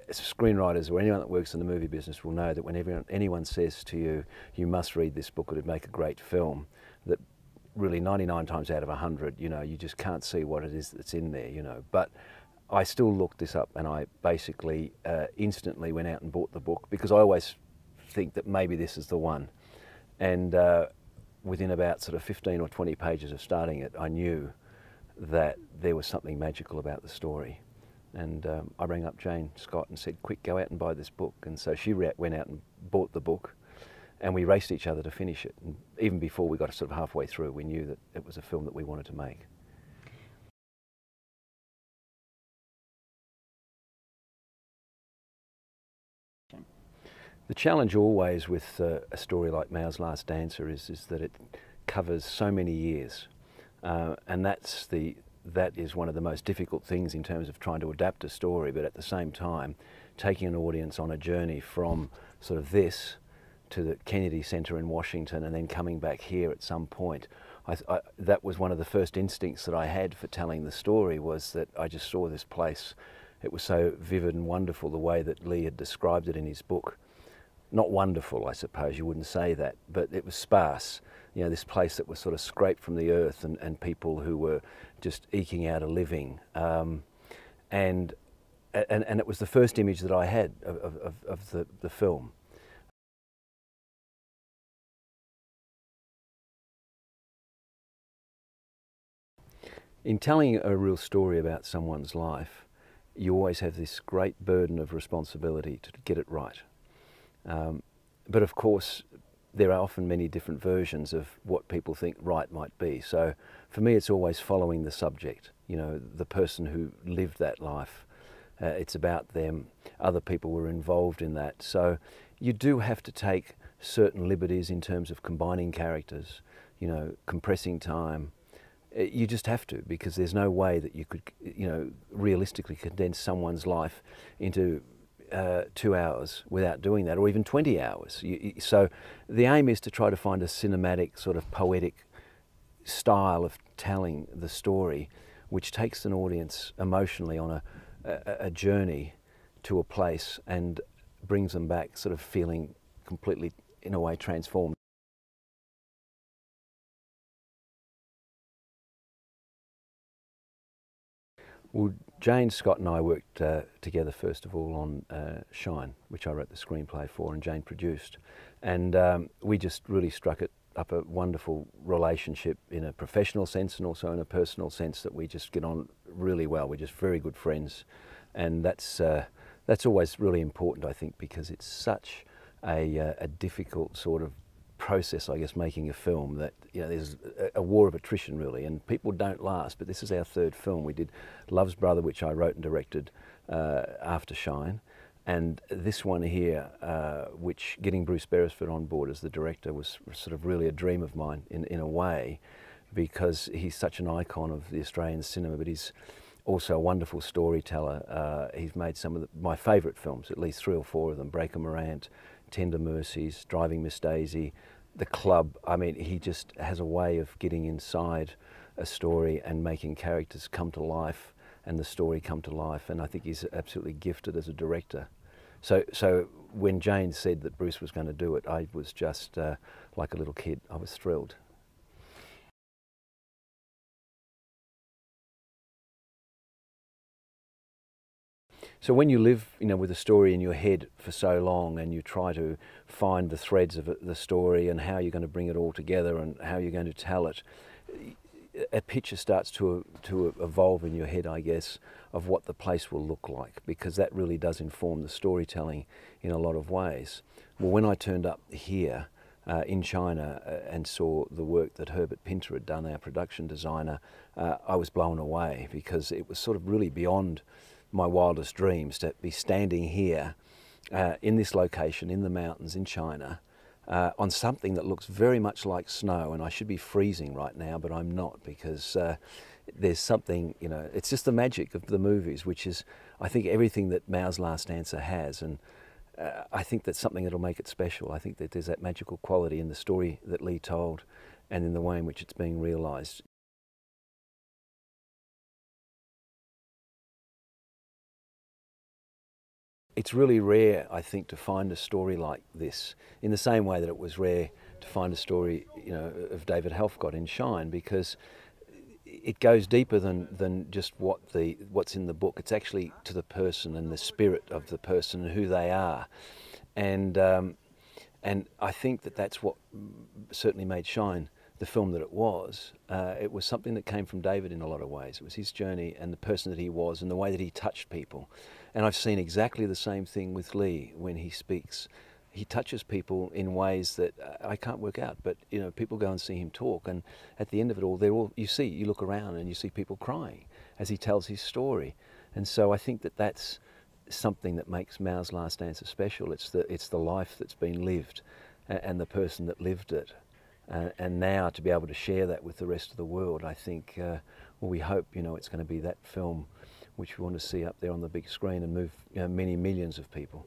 screenwriters or anyone that works in the movie business will know that when anyone says to you, you must read this book or it'd make a great film, that really 99 times out of 100, you know, you just can't see what it is that's in there, you know. But I still looked this up, and I basically instantly went out and bought the book, because I always think that maybe this is the one. And within about sort of 15 or 20 pages of starting it, I knew that there was something magical about the story. And I rang up Jane Scott and said, quick, go out and buy this book. And so she went out and bought the book, and we raced each other to finish it. And even before we got sort of halfway through, we knew that it was a film that we wanted to make. The challenge always with a story like Mao's Last Dancer is that it covers so many years. And that is one of the most difficult things in terms of trying to adapt a story, but at the same time, taking an audience on a journey from sort of this to the Kennedy Center in Washington and then coming back here at some point. That was one of the first instincts that I had for telling the story, was that I just saw this place. It was so vivid and wonderful, the way that Lee had described it in his book. Not wonderful, I suppose, you wouldn't say that, but it was sparse. You know, this place that was sort of scraped from the earth, and people who were just eking out a living. And it was the first image that I had of the film. In telling a real story about someone's life, you always have this great burden of responsibility to get it right. But of course, there are often many different versions of what people think right might be. So for me, it's always following the subject, you know, the person who lived that life. It's about them. Other people were involved in that. So you do have to take certain liberties in terms of combining characters, you know, compressing time. You just have to, because there's no way that you could, you know, realistically condense someone's life into 2 hours without doing that, or even 20 hours. So the aim is to try to find a cinematic, sort of poetic style of telling the story, which takes an audience emotionally on a journey to a place and brings them back sort of feeling completely, in a way, transformed. Well, Jane Scott and I worked together first of all on Shine, which I wrote the screenplay for and Jane produced. And we just really struck it up a wonderful relationship in a professional sense and also in a personal sense, that we just get on really well. We're just very good friends. And that's always really important, I think, because it's such a difficult sort of process, I guess, making a film, that, you know, there's a war of attrition really, and people don't last. But this is our third film. We did Love's Brother, which I wrote and directed after Shine, and this one here, which getting Bruce Beresford on board as the director was sort of really a dream of mine in a way, because he's such an icon of the Australian cinema, but he's also a wonderful storyteller. He's made some of my favourite films, at least 3 or 4 of them: Breaker Morant, Tender Mercies, Driving Miss Daisy, The Club. I mean, he just has a way of getting inside a story and making characters come to life and the story come to life, and I think he's absolutely gifted as a director. So when Jane said that Bruce was going to do it, I was just like a little kid. I was thrilled. So when you live, you know, with a story in your head for so long, and you try to find the threads of the story and how you're going to bring it all together and how you're going to tell it, a picture starts to evolve in your head, I guess, of what the place will look like, because that really does inform the storytelling in a lot of ways. Well, when I turned up here in China and saw the work that Herbert Pinter had done, our production designer, I was blown away, because it was sort of really beyond my wildest dreams to be standing here in this location in the mountains in China on something that looks very much like snow. And I should be freezing right now, but I'm not, because there's something, you know, it's just the magic of the movies, which is, I think, everything that Mao's Last Dancer has. And I think that's something that'll make it special. I think that there's that magical quality in the story that Lee told and in the way in which it's being realised. it's really rare, I think, to find a story like this, in the same way that it was rare to find a story, you know, of David Helfgott in Shine, because it goes deeper than just what's in the book. It's actually to the person and the spirit of the person and who they are, and I think that that's what certainly made Shine the film that it was. It was something that came from David in a lot of ways. It was his journey and the person that he was and the way that he touched people. And I've seen exactly the same thing with Lee when he speaks. He touches people in ways that I can't work out, but you know, people go and see him talk, and at the end of it all, you look around and you see people crying as he tells his story. And so I think that that's something that makes Mao's Last Dancer special. It's the life that's been lived and the person that lived it. And now to be able to share that with the rest of the world, I think, well, we hope, you know, it's going to be that film which we want to see up there on the big screen and move, you know, many millions of people.